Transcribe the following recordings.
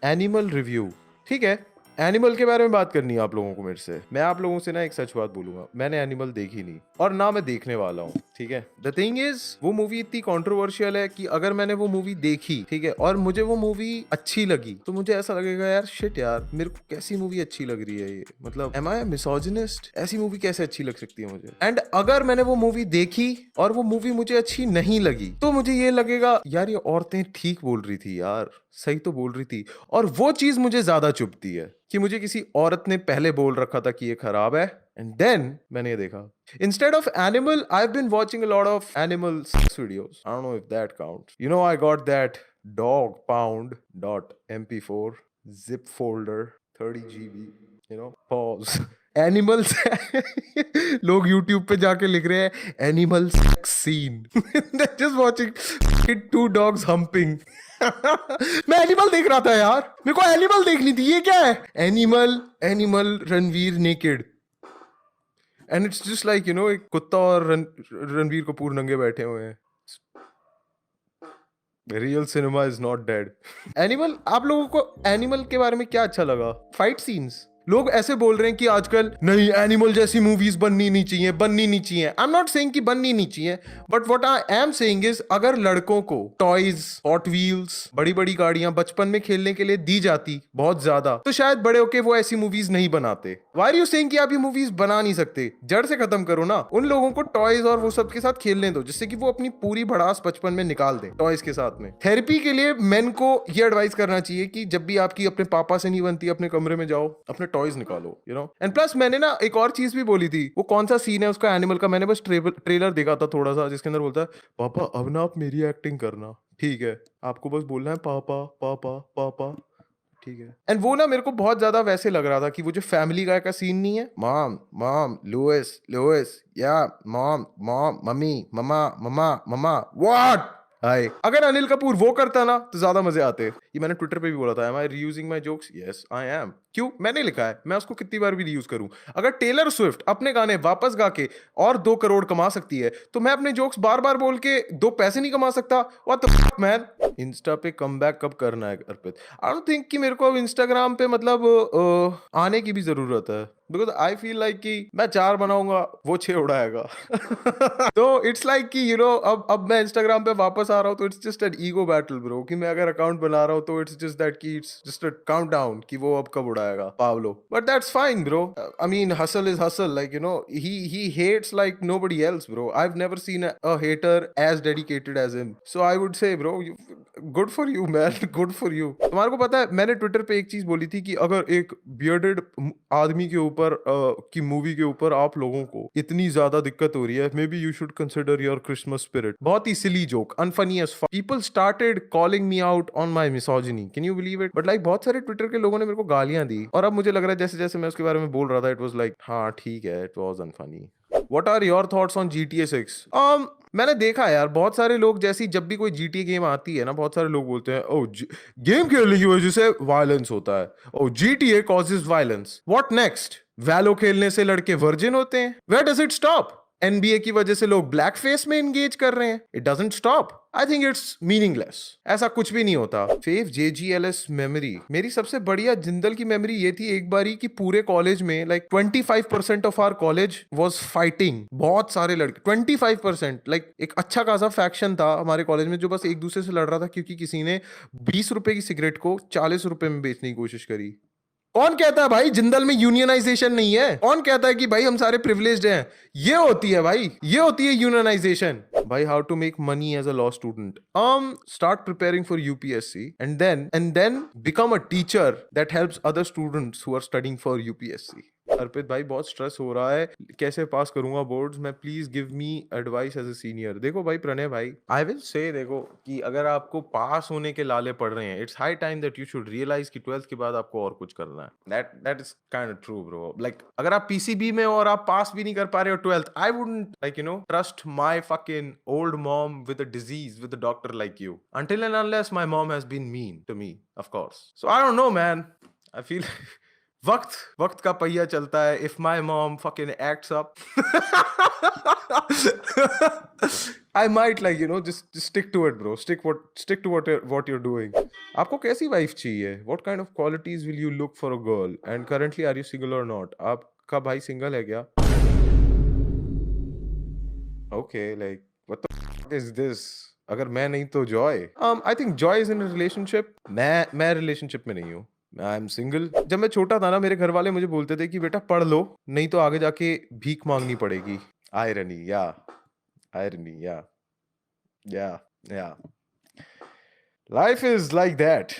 Animal review. ठीक है, animal के बारे में बात करनी है आप लोगों को मेरे से। मैं आप लोगों से ना एक सच बात बोलूंगा, मैंने एनिमल देखी नहीं और ना मैं देखने वाला हूँ। ठीक है, द थिंग इज वो मूवी इतनी कंट्रोवर्शियल है कि अगर मैंने वो मूवी देखी, ठीक है, और मुझे वो मूवी अच्छी लगी तो मुझे ऐसा लगेगा यार शिट यार, मेरे को कैसी मूवी अच्छी लग रही है ये, मतलब एम आई मिसोजिनिस्ट, ऐसी मूवी कैसे अच्छी लग सकती है मुझे। एंड अगर मैंने वो मूवी देखी और वो मूवी मुझे अच्छी नहीं लगी तो मुझे ये लगेगा यार ये औरतें ठीक बोल रही थी यार, सही तो बोल रही थी। और वो चीज मुझे ज्यादा चुभती है कि मुझे किसी औरत ने पहले बोल रखा था कि ये खराब है एंड देन मैंने ये देखा। Instead of animal, I've been watching a lot of animal sex videos. I don't know if that counts. You know, I got that dog pound dot mp4 zip folder 30 GB. You know, pause. Animals. लोग YouTube पे जाके लिख रहे हैं animal sex scene. They're just watching two dogs humping. मैं animal देख रहा था यार, मेरे को एनिमल देखनी थी। ये क्या है? Animal, animal Ranveer naked and it's just like you no, एक कुत्ता और रणवीर कपूर नंगे बैठे हुए हैं। Real cinema is not dead. Animal, आप लोगों को एनिमल के बारे में क्या अच्छा लगा? Fight scenes. लोग ऐसे बोल रहे हैं कि आजकल नहीं एनिमल जैसी मूवीज बननी नहीं चाहिए, बननी नहीं चाहिए। आई एम नॉट सेइंग कि बननी नहीं चाहिए, but what I am saying is अगर लड़कों को टॉयज, हॉट व्हील्स, बड़ी बड़ी गाड़ियां बचपन में खेलने के लिए दी जाती बहुत ज्यादा तो शायद बड़े होके वो ऐसी मूवीज नहीं बनाते। व्हाई आर यू सेइंग कि आप ये मूवीज बना नहीं सकते? जड़ से खत्म करो ना। उन लोगों को टॉयज और वो सब के साथ खेलने दो जिससे कि वो अपनी पूरी भड़ास बचपन में निकाल दें टॉयज के साथ में। थेरेपी के लिए मेन को ये एडवाइस करना चाहिए कि जब भी आपकी अपने पापा से नहीं बनती, अपने कमरे में जाओ, अपने टॉयज निकालो, यू नो। एंड प्लस मैंने ना एक और चीज भी बोली थी, वो कौन सा सीन है उसका एनिमल का, मैंने बस ट्रेलर देखा था थोड़ा सा, जिसके अंदर बोलता है पापा अब ना आप मेरी एक्टिंग करना, ठीक है, आपको बस बोलना है पापा पापा पापा, ठीक है। एंड वो ना मेरे को बहुत ज्यादा वैसे लग रहा था कि वो जो फैमिली गाय का सीन नहीं है, मॉम मॉम लुइस लुइस, या mom mom mummy mama mama mama what, hi. अगर अनिल कपूर वो करता ना तो ज्यादा मजे आते। ये मैंने ट्विटर पे भी बोला था, am I reusing my jokes? Yes I am. क्यों? मैंने लिखा है, मैं उसको कितनी बार भी रीयूज करूं। अगर टेलर स्विफ्ट अपने गाने वापस गा के और 2 करोड़ कमा सकती है तो मैं अपने जोक्स बार बार बोल के 2 पैसे नहीं कमा सकता? What the fuck man. Insta पे कमबैक कब करना है अर्पित? आई डोंट थिंक कि मेरे को अब इंस्टाग्राम पे मतलब आने की भी जरूरत है, बिकॉज आई फील लाइक कि मैं 4 बनाऊंगा वो 6 उड़ाएगा। तो इट्स लाइक कि यू नो अब मैं इंस्टाग्राम पे वापस आ रहा हूँ तो it's just an ego battle bro, कि मैं अगर अकाउंट बना रहा हूँ तो इट्स जस्ट दैट कि इट्स जस्ट अ काउंटडाउन कि वो अब कब उड़ाएगा Pavlo. But that's fine bro, I mean hustle is hustle, like you know he hates like nobody else bro. I have never seen a hater as dedicated as him, so I would say bro good for you man, good for you. तुम्हारे को पता है मैंने Twitter पे एक चीज बोली थी कि अगर एक बियर्डेड आदमी के ऊपर की मूवी के ऊपर आप लोगों को इतनी ज्यादा दिक्कत हो रही है, maybe you should consider your Christmas spirit. बहुत ही silly joke, unfunny as fuck. People started calling me out on my misogyny, can you believe it? But like बहुत सारे ट्विटर के लोगों ने मेरे को गालियां दी और अब मुझे लग रहा है जैसे जैसे मैं उसके बारे में बोल रहा था इट वाज लाइक हाँ ठीक है, it was unfunny. What are your thoughts on GTA 6? मैंने देखा यार बहुत सारे लोग, जैसी जब भी कोई GTA गेम आती है ना, बहुत सारे लोग बोलते हैं ओ गेम खेलने की वजह से वायलेंस होता है, ओ GTA causes violence. What next? वैलो खेलने से लड़के वर्जिन होते हैं? Where does it stop? NBA की वजह से लोग ब्लैक फेस में एंगेज कर रहे हैं, it doesn't stop. I think it's meaningless, ऐसा कुछ भी नहीं होता। फेव JGLS मेमोरी, मेरी सबसे बढ़िया जिंदल की मेमोरी ये थी एक बारी कि पूरे कॉलेज में like 25% of our college was fighting. बहुत सारे लड़के 25%, लाइक एक अच्छा खासा फैक्शन था हमारे कॉलेज में जो बस एक दूसरे से लड़ रहा था क्योंकि किसी ने 20 रुपए की सिगरेट को 40 रुपए में बेचने की कोशिश करी। कौन कहता है भाई जिंदल में यूनियनाइजेशन नहीं है? कौन कहता है कि भाई हम सारे प्रिविलेज्ड हैं? ये होती है भाई, ये होती है यूनियनाइजेशन। भाई how to make money as a law student? Start preparing for UPSC and then become a teacher that helps other students who are studying for UPSC। Arpit भाई बहुत स्ट्रेस हो रहा है, कैसे पास करूंगा बोर्ड्स मैं, please give me advice as a senior. देखो भाई प्रणय भाई, आई विल से देखो कि अगर आपको पास होने के लाले पड़ रहे हैं, it's high time that you should realise कि 12th के बाद आपको और कुछ करना है। That is kind of true bro. Like अगर आप PCB में हो और आप पास भी नहीं कर पा रहे हो 12th, I wouldn't like you no trust my fucking old mom with a disease with a doctor like you until and unless my mom has been mean to me, of course. So I don't know man, I feel वक्त वक्त का पहिया चलता है, if my mom fucking acts up I might like just stick to it, bro. Stick to what you're doing. आपको कैसी wife चाहिए? What kind of qualities will you look for a girl? And currently, are you single or not? आपका भाई single है क्या? Okay, like what the fuck is this? अगर मैं नहीं तो Joy. I think Joy is in a relationship. मैं relationship में नहीं हूँ. I am single. जब मैं छोटा था ना, मेरे घर वाले मुझे बोलते थे कि बेटा पढ़ लो, नहीं तो आगे जाके भीख मांगनी पड़ेगी. Irony, yeah. Irony, yeah. Yeah, yeah. Life is like that.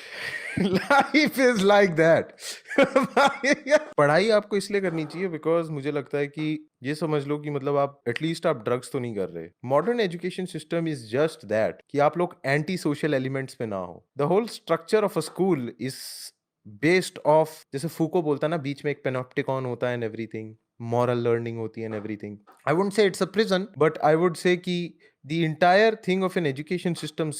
Life is like that. पढ़ाई आपको इसलिए करनी चाहिए बिकॉज मुझे लगता है कि ये समझ लो कि मतलब आप एटलीस्ट आप ड्रग्स तो नहीं कर रहे. Modern education system is just that कि आप लोग एंटी सोशल एलिमेंट्स पे ना हो. The whole structure of a school is based of, जैसे फूको बोलता है ना, बीच में एक पेनोप्टिकॉन होता है एंड एवरीथिंग, moral learning होती है and everything. I wouldn't say it's a prison, but I would say कि the entire thing of an education system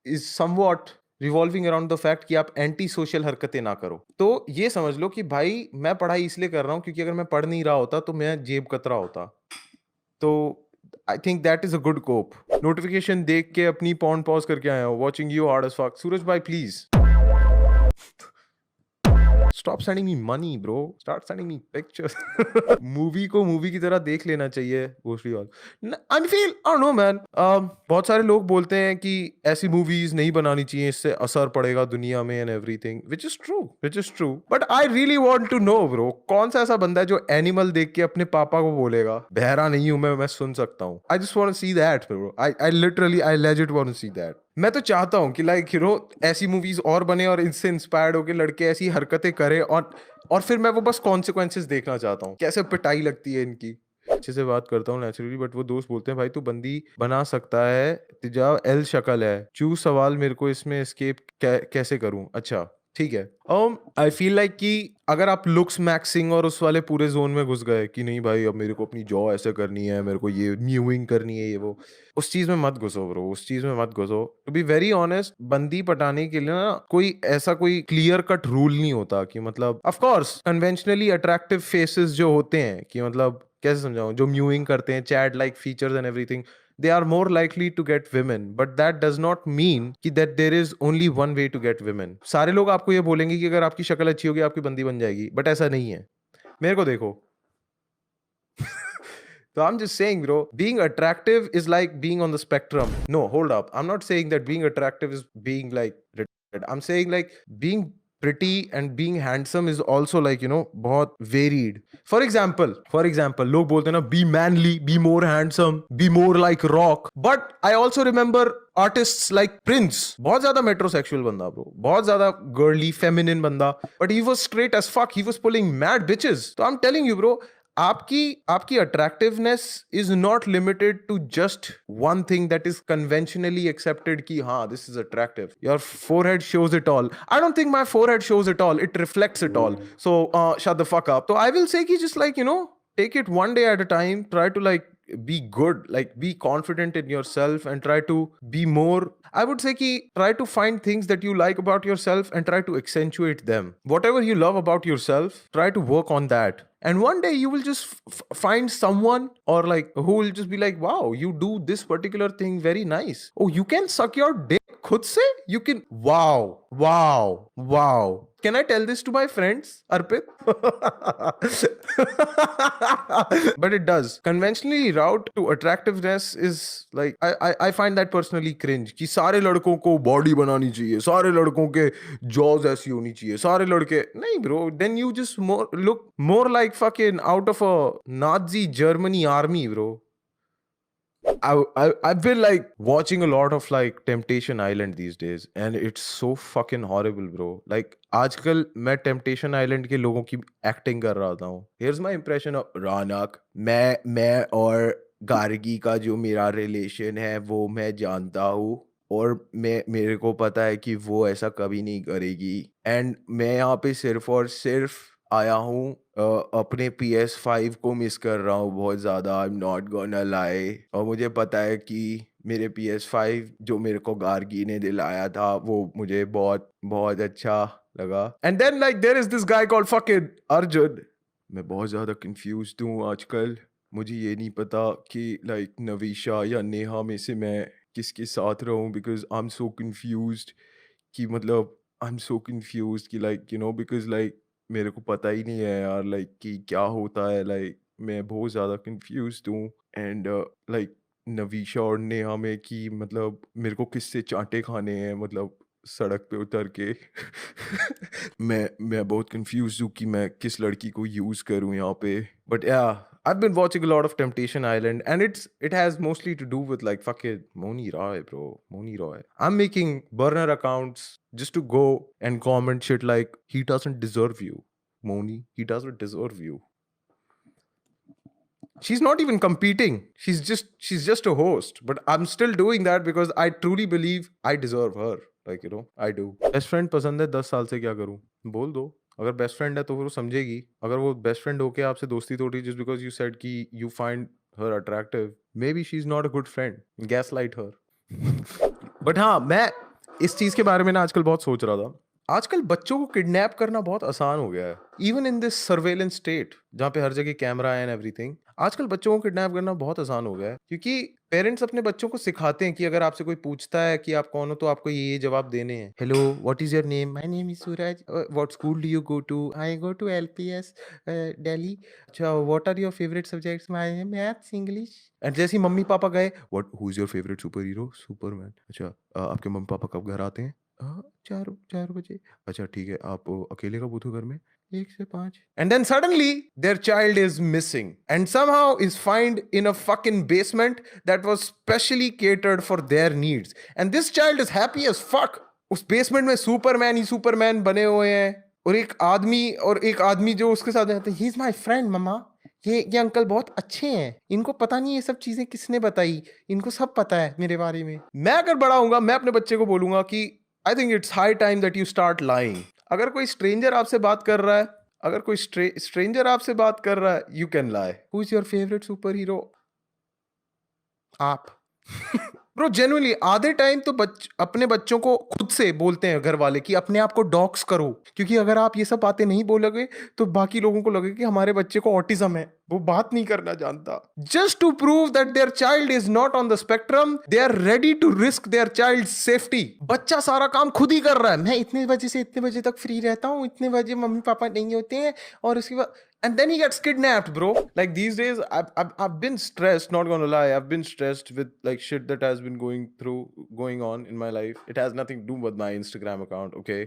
is somewhat revolving around the fact कि आप एंटी सोशल हरकतें ना करो. तो ये समझ लो कि भाई मैं पढ़ाई इसलिए कर रहा हूँ क्योंकि अगर मैं पढ़ नहीं रहा होता तो मैं जेब कतरा होता. तो I think that is a good cope. Notification देख के अपनी पॉन पॉज करके आया हूँ. Watching you hard as fuck. Suraj भाई please Stop sending me money, bro. Start sending me pictures. Movie को मूवी की तरह देख लेना चाहिए. घोषड़ी वाल. I feel, I don't know, man. बहुत सारे लोग बोलते हैं कि ऐसी मूवीज नहीं बनानी चाहिए, इससे असर पड़ेगा दुनिया में and everything, which is true, which is true. But I really want to know, bro. कौन सा ऐसा बंदा है जो एनिमल देख के अपने पापा को बोलेगा बहरा नहीं हूं मैं सुन सकता हूँ. I just want to see that, bro. I literally, I legit want to see that. मैं तो चाहता हूँ कि लाइक ऐसी मूवीज और बने और इनसे इंस्पायर्ड होकर लड़के ऐसी हरकतें करें और फिर मैं वो बस कॉन्सिक्वेंसेस देखना चाहता हूँ. कैसे पिटाई लगती है इनकी. अच्छे से बात करता हूँ नेचुरली, बट वो दोस्त बोलते हैं भाई तू बंदी बना सकता है, तुझा एल शक्ल है, चू सवाल मेरे को इसमें एस्केप कैसे करूँ. अच्छा ठीक है. आई फील लाइक कि अगर आप लुक्स मैक्सिंग और उस वाले पूरे जोन में घुस गए कि नहीं भाई अब मेरे को अपनी जॉ ऐसे करनी है, मेरे को ये न्यूइंग करनी है, ये वो, उस चीज में मत घुसो ब्रो. उस चीज में मत घुसो. टू बी वेरी ऑनेस्ट, बंदी पटाने के लिए ना कोई क्लियर कट रूल नहीं होता कि मतलब of course conventionally attractive faces जो होते हैं कि मतलब कैसे समझाऊं, जो म्यूइंग करते हैं, chat like features and everything, they are more likely to get women, but that does not mean कि that there is only one way to get women. सारे लोग आपको ये बोलेंगे कि अगर आपकी शक्ल अच्छी होगी आपकी बंदी बन जाएगी, but ऐसा नहीं है. मेरे को देखो. So I'm just saying, bro, being attractive is like being on the spectrum. No, hold up. I'm not saying that being attractive is being like retarded. I'm saying like being pretty and being handsome is also like, बहुत varied. For example, लोग बोलते हैं ना, be manly, be more handsome, be more like rock. But I also remember artists like Prince. बहुत ज्यादा metrosexual बंदा, bro. बहुत ज्यादा girly, feminine बंदा. But he was straight as fuck. He was pulling mad bitches. So I'm telling you, bro, आपकी attractiveness is not limited to just one thing that is conventionally accepted कि हाँ this is attractive. Your forehead shows it all. I don't think my forehead shows it all. It reflects it all. So shut the fuck up. तो I will say कि just like take it one day at a time. Try to like be good, like be confident in yourself and try to be more, I would say ki try to find things that you like about yourself and try to accentuate them. Whatever you love about yourself, try to work on that. And one day you will just find someone or like who will just be like, wow, you do this particular thing very nice. Oh, you can suck your dick khud se? You can, wow. Can I tell this to my friends, Arpit? But it does. Conventionally route to attractiveness is like I find that personally cringe कि सारे लड़कों को body बनानी चाहिए, सारे लड़कों के jaws ऐसी होनी चाहिए, सारे लड़के नहीं bro. Then you just look more like fucking out of a Nazi Germany army, bro. I've been like watching a lot of like Temptation Island these days and it's so fucking horrible, bro. Like आजकल मैं Temptation Island के लोगों की acting कर रहा था हूँ. Here's my impression of रौनक. मैं और गार्गी का जो मेरा रिलेशन है वो मैं जानता हूँ और मेरे को पता है कि वो ऐसा कभी नहीं करेगी एंड मैं यहाँ पे सिर्फ और सिर्फ आया हूँ अपने PS5 को मिस कर रहा हूँ बहुत ज़्यादा. I am not gonna lie. और मुझे पता है कि मेरे PS5 जो मेरे को गार्गी ने दिलाया था वो मुझे बहुत बहुत अच्छा लगा. And then like there is this guy called fucking Arjun. मैं बहुत ज़्यादा कंफ्यूज्ड हूँ आजकल. मुझे ये नहीं पता कि लाइक नवीशा या नेहा में से मैं किसके साथ रहूं, because I am so confused कि मतलब आई एम सो कंफ्यूज्ड कि लाइक बिकॉज लाइक मेरे को पता ही नहीं है यार, लाइक कि क्या होता है, लाइक मैं बहुत ज़्यादा कंफ्यूज्ड हूँ। एंड लाइक नवीशा और नेहा में कि मतलब मेरे को किससे चांटे खाने हैं, मतलब सड़क पे उतर के मैं बहुत कंफ्यूज हूँ कि मैं किस लड़की को यूज करूँ यहाँ पे। बट या I've been watching a lot of Temptation Island, and it has mostly to do with like fucking Moni Roy, bro. Moni Roy. I'm making burner accounts just to go and comment shit like he doesn't deserve you, Moni. He doesn't deserve you. She's not even competing. She's just a host. But I'm still doing that because I truly believe I deserve her. Like I do. Best friend पसंद है 10 साल से, क्या करूं? बोल दो। अगर best friend है तो फिर वो समझेगी। अगर वो बेस्ट फ्रेंड होके आपसे दोस्ती तोड़ी just because you said कि you find her attractive, maybe she's not a good friend. Gaslight her. But हाँ, मैं इस चीज के बारे में ना आजकल बहुत सोच रहा था। आजकल बच्चों को किडनैप करना बहुत आसान हो गया है, even in this surveillance state जहाँ पे हर जगह कैमरा है एंड एवरीथिंग। आजकल बच्चों को किडनैप करना बहुत आसान हो गया है, क्योंकि पेरेंट्स अपने बच्चों को सिखाते हैं कि अगर आपसे कोई पूछता है कि आप कौन हो तो आपको ये जवाब देने हैं। Hello, what is your name? My name is Suraj. What school do you go to? I go to LPS Delhi. अच्छा, what are your favourite subjects? My maths, English. And जैसे ही मम्मी पापा गए, what who is your favourite super hero? Superman. अच्छा, आपके mummy papa कब घर आते हैं? 4 बजे। अच्छा ठीक है, आप अकेले कब होते हो घर में? 1 से 5। And then suddenly their child is missing and somehow is found in a fucking basement that was specially catered for their needs. And this child is happy as fuck. उस बेसमेंट में सुपरमैन ही Superman बने हुए हैं, और एक आदमी जो उसके साथ रहता है, ही इज माय फ्रेंड मम्मा। ये अंकल बहुत अच्छे हैं, इनको पता नहीं ये सब चीजें किसने बताई, इनको सब पता है मेरे बारे में। मैं अगर बड़ा होऊंगा, मैं अपने बच्चे को बोलूंगा कि I think it's high time that you start lying. अगर कोई स्ट्रेंजर आपसे बात कर रहा है, अगर कोई स्ट्रेंजर आपसे बात कर रहा है, you can lie. Who is your favourite super hero? आप। ब्रो जेन्युइनली आधे टाइम तो अपने बच्चों को खुद से बोलते हैं घर वाले कि अपने आप को डॉक्स करो, क्योंकि अगर आप ये सब बातें नहीं बोलोगे तो बाकी लोगों को लगेगा कि हमारे बच्चे को ऑटिज्म है, वो बात नहीं करना जानता। Just to prove that their child is not on the spectrum, they are ready to risk their child safety. बच्चा सारा काम खुद ही कर रहा है, मैं इतने बजे से इतने बजे तक फ्री रहता हूँ, इतने बजे मम्मी पापा नहीं होते हैं, और उसके बाद and then he gets kidnapped, bro. Like these days I've been stressed, not gonna lie. I've been stressed with like shit that has been going on in my life. It has nothing to do with my Instagram account, okay?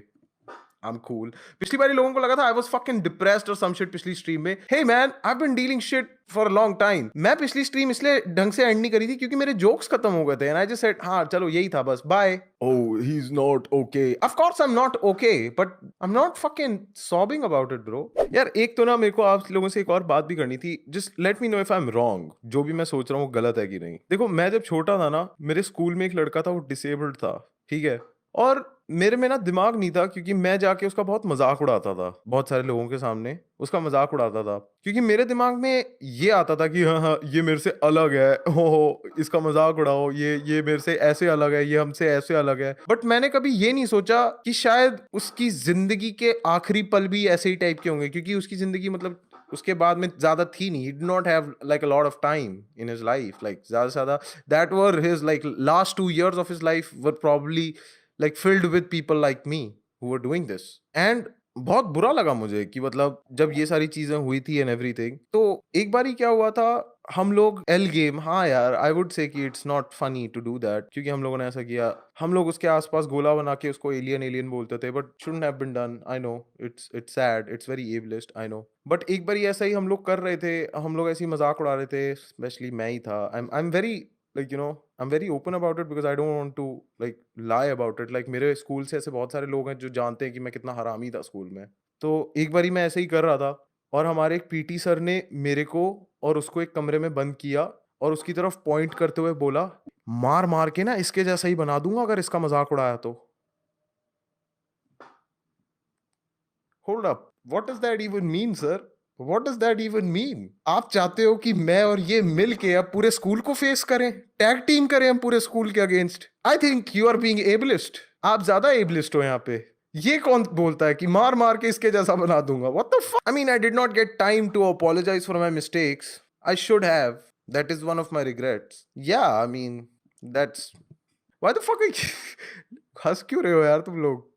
I'm cool. पिछली बारी लोगों को लगा था I was fucking depressed or some shit पिछली stream में। Hey man, I've been dealing shit for a long time. मैं पिछली स्ट्रीम इसलिए ढंग से एंड नहीं करी थी क्योंकि मेरे जोक्स खत्म हो गए थे and I just said हाँ चलो यही था बस, bye. Oh, he's not okay. Of course I'm not okay, but I'm not fucking sobbing about it, bro. यार एक तो ना मेरे को आप लोगों से एक और बात भी करनी थी। Just let me know if I'm wrong. जो भी मैं सोच रहा हूँ गलत है कि नहीं। देखो मैं जब छोटा था ना, मेरे स्कूल में एक लड़का था, वो डिसेबल्ड था, ठीक है? और मेरे में ना दिमाग नहीं था, क्योंकि मैं जाके उसका बहुत मजाक उड़ाता था, बहुत सारे लोगों के सामने उसका मजाक उड़ाता था, क्योंकि मेरे दिमाग में ये आता था कि हाँ हाँ ये मेरे से अलग है, हो इसका मजाक उड़ाओ, ये मेरे से ऐसे अलग है, ये हमसे ऐसे अलग है। बट मैंने कभी ये नहीं सोचा कि शायद उसकी जिंदगी के आखिरी पल भी ऐसे ही टाइप के होंगे, क्योंकि उसकी जिंदगी मतलब उसके बाद में ज्यादा थी नहीं, he did not have like a lot of time in his life, like ज्यादा से ज्यादा that were his like last 2 years of his life were probably like filled with people like me who were doing this. And बहुत बुरा लगा मुझे कि मतलब जब ये सारी चीजें हुई थी एंड एवरीथिंग। तो एक बारी क्या हुआ था, हम लोग एल गेम, हाँ यार आई वुड से कि it's not funny to do that, क्योंकि हम लोगों ने ऐसा किया, हम लोग उसके आसपास गोला बना के उसको एलियन एलियन बोलते थे, but shouldn't have been done. I know it's sad, it's very ableist, I know. But एक बारी ऐसा ही हम लोग कर रहे थे, हम लोग ऐसे ही मजाक उड़ा रहे थे, स्पेशली मैं ही था। I am very like I'm very open about it because I don't want to like lie about it. Like मेरे स्कूल से ऐसे बहुत सारे लोग हैं जो जानते हैं कि मैं कितना हरामी था स्कूल में। तो एक बारी मैं ऐसे ही कर रहा था, और हमारे एक पीटी सर ने मेरे को और उसको एक कमरे में बंद किया और उसकी तरफ पॉइंट करते हुए बोला, मार मार के ना इसके जैसा ही बना दूंगा अगर इसका मजाक उड़ाया तो। Hold up, what does that even mean sir? What does that even mean? आप चाहते हो कि मैं और ये मिल के अब पूरे स्कूल को फेस करें, टैग टीम करें हम पूरे स्कूल के against? I think you are being ableist. आप ज्यादा एबलिस्ट हो यहाँ पे। ये कौन बोलता है कि मार मार के इसके जैसा बना दूंगा? What the fuck? I mean, I did not get time to apologize for my mistakes. I should have. That is one of my regrets. Yeah, I mean, that's. Why the fuck are you. हंस क्यों रहे हो यार तुम लोग?